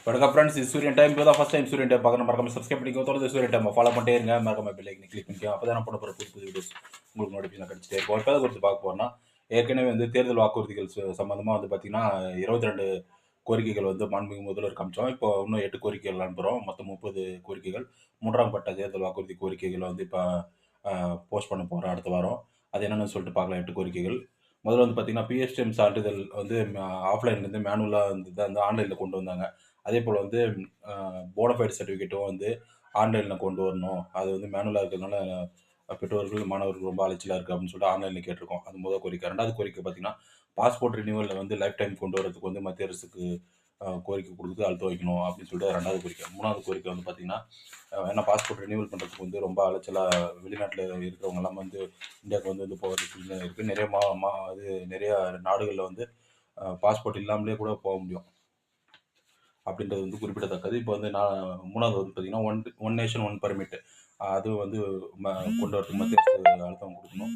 வணக்கம் ஃப்ரெண்ட்ஸ், இது சூரியன் டைம். இப்போ தான் ஃபர்ஸ்ட் டைம் சூரியன் டைம் பார்க்கணும், மறக்காம சப்ஸ்கிரைப் பண்ணிக்கோ. தொடர்ந்து சூரியன் டைம் ஃபாலோ பண்ணிட்டே இருங்க. மறக்காம பெல் ஐக்கனை கிளிக் பண்ணிக்கோ. அப்போ தான் நான் போட போகிற புது புது வீடியோஸ் உங்களுக்கு நோட்டிஃபிகேஷன் கிடைச்சிட்டே இருக்கும். இப்போ குறித்து பார்க்க போறோம்னா, ஏற்கனவே வந்து தேர்தல் வாக்குறுதிகள் சம்பந்தமாக வந்து பார்த்தீங்கன்னா 22 கோரிக்கைகள் வந்து மாண்புமிகு முதல்வர் காமிச்சோம். இப்போ இன்னும் 8 கோரிக்கைகள் அனுப்புகிறோம். மொத்தம் 30 கோரிக்கைகள். 3ஆம் கட்ட தேர்தல் வாக்குறுதி கோரிக்கைகளை வந்து இப்போ போஸ்ட் பண்ண போகிறோம் அடுத்த வாரம். அது என்னென்னு சொல்லிட்டு பார்க்கலாம். 8 கோரிக்கைகள். முதல்ல வந்து பார்த்தீங்கன்னா பிஎஸ்டிஎம் சான்றிதழ் வந்து ஆஃப்லைன்லேருந்து மேனுவலாக வந்து ஆன்லைனில் கொண்டு வந்தாங்க. அதே போல் வந்து போனஃபைட் சர்டிஃபிகேட்டும் வந்து ஆன்லைனில் கொண்டு வரணும். அது வந்து மேனுவலாக இருக்கிறதுனால பெற்றோர்கள், மாணவர்கள் ரொம்ப அலைச்சலாக இருக்குது அப்படின்னு சொல்லிட்டு ஆன்லைனில் கேட்டிருக்கோம். அது முதல் கோரிக்கை. 2வது கோரிக்கை பார்த்தீங்கன்னா, பாஸ்போர்ட் ரினியூவலில் வந்து லைஃப் டைம் கொண்டு வரதுக்கு வந்து மத்திய அரசுக்கு கோரிக்கை கொடுத்து அழுத்த வைக்கணும் அப்படின்னு சொல்லிட்டு 2வது கோரிக்கை. 3வது கோரிக்கை வந்து பார்த்தீங்கன்னா, ஏன்னா பாஸ்போர்ட் ரினியூவல் பண்ணுறதுக்கு வந்து ரொம்ப அலைச்சலாக வெளிநாட்டில் இருக்கிறவங்க எல்லாம் வந்து இந்தியாவுக்கு வந்து போகிறதுக்கு இருக்குது. நிறைய அது நிறைய நாடுகளில் வந்து பாஸ்போர்ட் இல்லாமலே கூட போக முடியும் அப்படின்றது வந்து குறிப்பிடத்தக்கது. இப்போ வந்து 3வது வந்து பார்த்தீங்கன்னா, ஒன் நேஷன் ஒன் பர்மிட் அது வந்து கொண்டு வரதுக்கு மத்திய அரசு அழுத்தம் கொடுக்கணும்.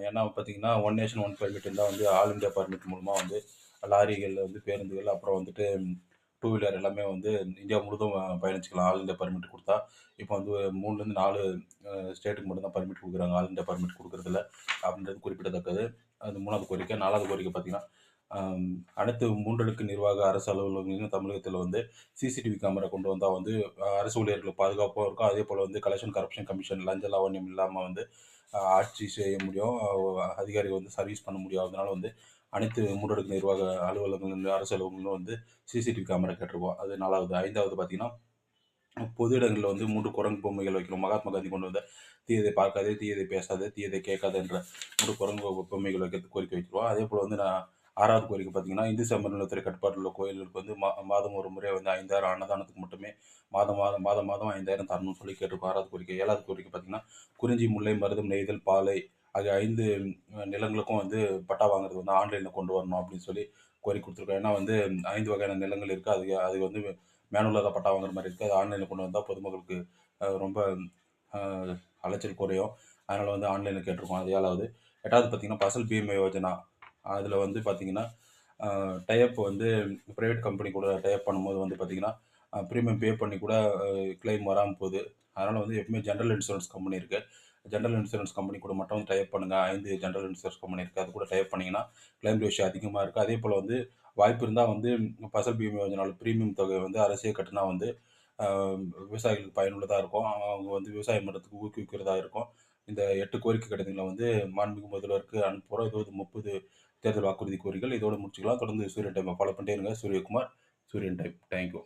ஏன்னா பார்த்தீங்கன்னா, ஒன் நேஷன் ஒன் பர்மிட் இருந்தால் வந்து ஆல் இந்தியா பர்மிட் மூலமாக வந்து லாரிகள் வந்து பேருந்துகள், அப்புறம் வந்துட்டு டூ வீலர் எல்லாமே வந்து இந்தியா முழுதும் பயணிச்சுக்கலாம். ஆல் இந்தியா பர்மிட் கொடுத்தா. இப்போ வந்து 3லேருந்து 4 ஸ்டேட்டுக்கு மட்டும்தான் பர்மிட் கொடுக்குறாங்க. ஆல் இந்தியா பர்மிட் கொடுக்குறதில்ல அப்படின்றது குறிப்பிடத்தக்கது. அது 3வது கோரிக்கை. 4வது கோரிக்கை பார்த்தீங்கன்னா, அனைத்து 3 அடுக்கு நிர்வாக அரசு அலுவலகங்களிலும் தமிழகத்தில் வந்து சிசிடிவி கேமரா கொண்டு வந்தால் வந்து அரசு ஊழியர்களுக்கு பாதுகாப்பாகவும் இருக்கும். அதே போல் வந்து கலெக்ஷன் கரப்ஷன் கமிஷன் லஞ்ச லாவண்யம் இல்லாமல் வந்து ஆட்சி செய்ய முடியும். அதிகாரிகள் வந்து சர்வீஸ் பண்ண முடியும். அதனால வந்து அனைத்து 3 அடுக்கு நிர்வாக அலுவலகங்களிலும் அரசு அலுவலகங்களிலும் வந்து சிசிடிவி கேமரா கேட்டிருக்கோம். அது 4வது. 5வது பார்த்தீங்கன்னா, பொது இடங்களில் வந்து 3 குரங்கு பொம்மைகள் வைக்கணும். மகாத்மா காந்தி கொண்டு வந்த தீயதை பார்க்காதே, தீயதை பேசாதே, தீயதை கேட்காதே என்ற 3 குரங்கு பொம்மைகள் வைக்கிறதுக்கு கோரிக்கை வைக்கிறோம். அதே போல் வந்து 6வது கோரிக்கை பார்த்தீங்கன்னா, இந்து சமய நலத்துறை கட்டுப்பாட்டில் உள்ள கோயில்களுக்கு வந்து மாதம் ஒரு முறை வந்து 5,000 அன்னதானத்துக்கு மட்டுமே மாதம் 5,000 தரணும்னு சொல்லி கேட்டிருக்கோம். 6வது கோரிக்கை. 7வது கோரிக்கை பார்த்தீங்கன்னா, குறிஞ்சி, முல்லை, மருதம், நெய்தல், பாலை ஆகிய 5 நிலங்களுக்கும் வந்து பட்டா வாங்குறது வந்து ஆன்லைனில் கொண்டு வரணும் அப்படின்னு சொல்லி கோரிக்கை கொடுத்துருக்கோம். ஏன்னா வந்து 5 வகையான நிலங்கள் இருக்குது. அது வந்து மேனுவலாக தான் பட்டா வாங்குற மாதிரி இருக்குது. அது ஆன்லைனில் கொண்டு வந்தால் பொதுமக்களுக்கு ரொம்ப அலைச்சல் குறையும். அதனால் வந்து ஆன்லைனில் கேட்டிருக்கோம். அது 7வது. 8வது பார்த்தீங்கன்னா, பசல் பீமா யோஜனா. அதில் வந்து பார்த்தீங்கன்னா, டைப் வந்து ப்ரைவேட் கம்பெனி கூட டைப் பண்ணும்போது வந்து பார்த்தீங்கன்னா, ப்ரீமியம் பே பண்ணி கூட கிளைம் வராமல் போகுது. அதனால் வந்து எப்பவுமே ஜென்ரல் இன்சூரன்ஸ் கம்பெனி இருக்குது. ஜென்ரல் இன்சூரன்ஸ் கம்பெனி கூட மட்டும் டைப் பண்ணுங்கள். 5 ஜென்ரல் இன்சூரன்ஸ் கம்பெனி இருக்குது. அது கூட டைப் பண்ணிங்கன்னா கிளைம் ரேஷியோ அதிகமாக இருக்குது. அதே போல் வந்து வாய்ப்பு இருந்தால் வந்து பசல் பீமா யோஜனாவில் ப்ரீமியம் தொகை வந்து அரசே கட்டினா வந்து விவசாயிகளுக்கு பயனுள்ளதாக இருக்கும். அவங்க வந்து விவசாயம் பண்ணுறதுக்கு ஊக்குவிக்கிறதா இருக்கும். இந்த 8 கோரிக்கை கடிதங்களை வந்து மாண்புமிகு முதல்வருக்கு அனுப்புகிறோம். இது வந்து 30 தேர்தல் வாக்குறுதி கோரிக்கைகள். இதோட முடிச்சுக்கலாம். தொடர்ந்து சூரியன் டைமை ஃபாலோ பண்ணிட்டே இருங்க. சூரியகுமார், சூரியன் டைம். தேங்க்யூ.